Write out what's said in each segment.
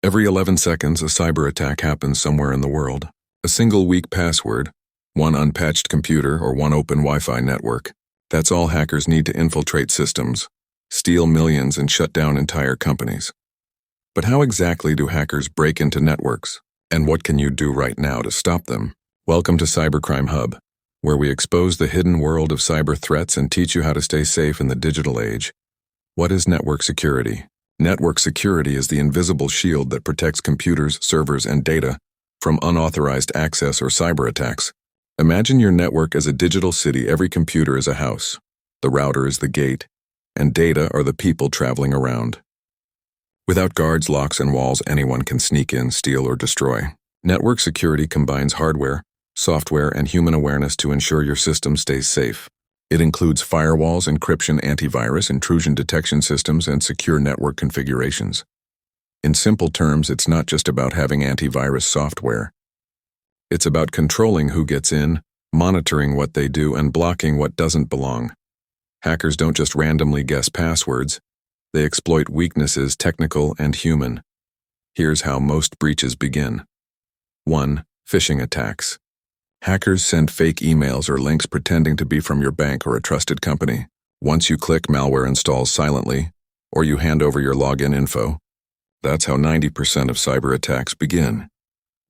Every 11 seconds, a cyber attack happens somewhere in the world. A single weak password, one unpatched computer, or one open Wi-Fi network. That's all hackers need to infiltrate systems, steal millions, and shut down entire companies. But how exactly do hackers break into networks? And what can you do right now to stop them? Welcome to Cybercrime Hub, where we expose the hidden world of cyber threats and teach you how to stay safe in the digital age. What is network security? Network security is the invisible shield that protects computers, servers, and data from unauthorized access or cyber attacks. Imagine your network as a digital city. Every computer is a house, the router is the gate, and data are the people traveling around. Without guards, locks, and walls, anyone can sneak in, steal, or destroy. Network security combines hardware, software, and human awareness to ensure your system stays safe. It includes firewalls, encryption, antivirus, intrusion detection systems, and secure network configurations. In simple terms, it's not just about having antivirus software. It's about controlling who gets in, monitoring what they do, and blocking what doesn't belong. Hackers don't just randomly guess passwords. They exploit weaknesses, technical and human. Here's how most breaches begin. 1. Phishing attacks. Hackers send fake emails or links pretending to be from your bank or a trusted company. Once you click, malware installs silently, or you hand over your login info. That's how 90% of cyber attacks begin.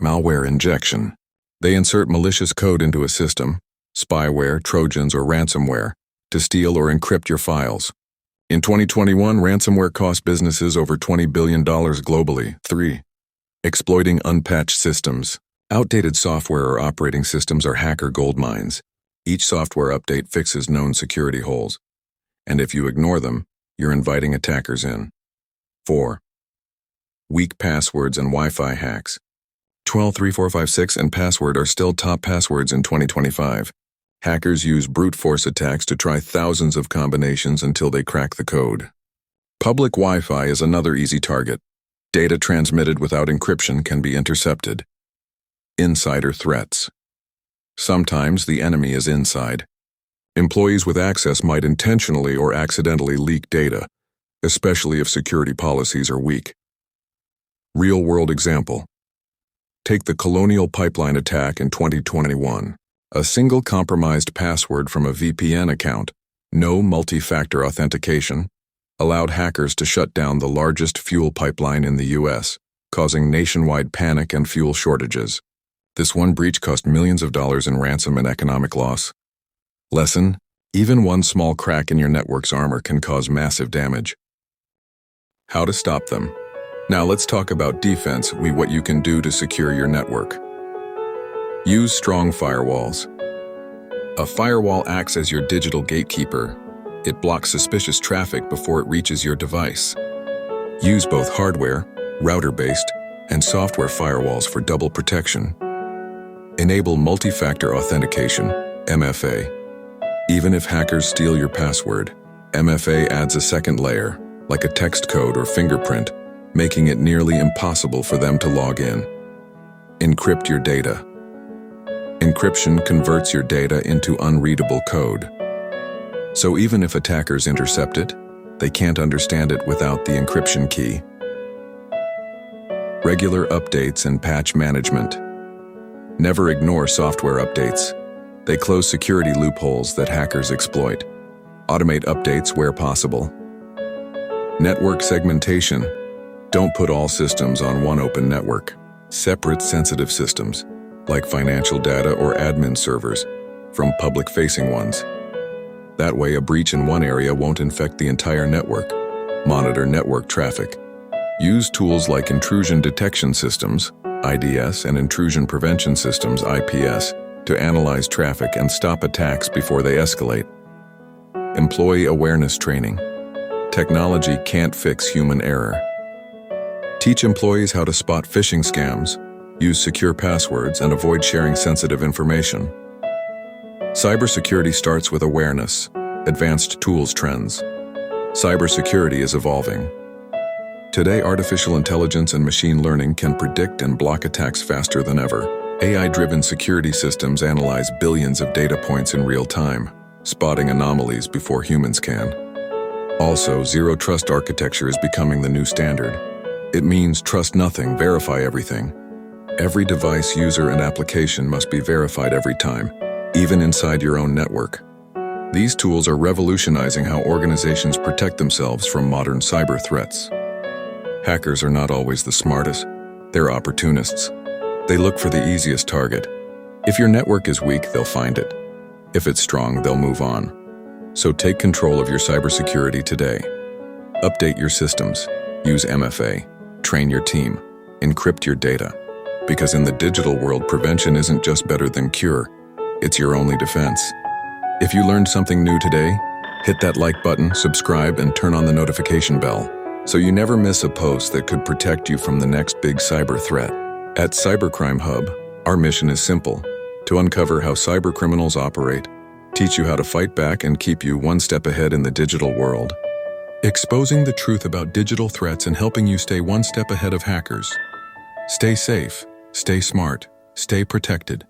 Malware injection. They insert malicious code into a system, spyware, trojans, or ransomware, to steal or encrypt your files. In 2021, ransomware cost businesses over $20 billion globally. 3. Exploiting unpatched systems. Outdated software or operating systems are hacker goldmines. Each software update fixes known security holes. And if you ignore them, you're inviting attackers in. 4. Weak passwords and Wi-Fi hacks. 123456 and password are still top passwords in 2025. Hackers use brute force attacks to try thousands of combinations until they crack the code. Public Wi-Fi is another easy target. Data transmitted without encryption can be intercepted. Insider threats. Sometimes the enemy is inside. Employees with access might intentionally or accidentally leak data, especially if security policies are weak. Real-world example. Take the Colonial Pipeline attack in 2021. A single compromised password from a VPN account, no multi-factor authentication, allowed hackers to shut down the largest fuel pipeline in the U.S., causing nationwide panic and fuel shortages. This one breach cost millions of dollars in ransom and economic loss. Lesson: even one small crack in your network's armor can cause massive damage. How to stop them. Now let's talk about defense, what you can do to secure your network. Use strong firewalls. A firewall acts as your digital gatekeeper. It blocks suspicious traffic before it reaches your device. Use both hardware, router-based, and software firewalls for double protection. Enable multi-factor authentication, MFA. Even if hackers steal your password, MFA adds a second layer, like a text code or fingerprint, making it nearly impossible for them to log in. Encrypt your data. Encryption converts your data into unreadable code. So even if attackers intercept it, they can't understand it without the encryption key. Regular updates and patch management. Never ignore software updates. They close security loopholes that hackers exploit. Automate updates where possible. Network segmentation. Don't put all systems on one open network. Separate sensitive systems, like financial data or admin servers, from public-facing ones. That way, a breach in one area won't infect the entire network. Monitor network traffic. Use tools like intrusion detection systems, IDS, and intrusion prevention systems, IPS, to analyze traffic and stop attacks before they escalate. Employee awareness training. Technology can't fix human error. Teach employees how to spot phishing scams, use secure passwords, and avoid sharing sensitive information. Cybersecurity starts with awareness, advanced tools trends. Cybersecurity is evolving. Today, artificial intelligence and machine learning can predict and block attacks faster than ever. AI-driven security systems analyze billions of data points in real time, spotting anomalies before humans can. Also, zero-trust architecture is becoming the new standard. It means trust nothing, verify everything. Every device, user, and application must be verified every time, even inside your own network. These tools are revolutionizing how organizations protect themselves from modern cyber threats. Hackers are not always the smartest. They're opportunists. They look for the easiest target. If your network is weak, they'll find it. If it's strong, they'll move on. So take control of your cybersecurity today. Update your systems. Use MFA. Train your team. Encrypt your data. Because in the digital world, prevention isn't just better than cure. It's your only defense. If you learned something new today, hit that like button, subscribe, and turn on the notification bell so you never miss a post that could protect you from the next big cyber threat. At Cybercrime Hub, our mission is simple: to uncover how cybercriminals operate, teach you how to fight back, and keep you one step ahead in the digital world. Exposing the truth about digital threats and helping you stay one step ahead of hackers. Stay safe, stay smart, stay protected.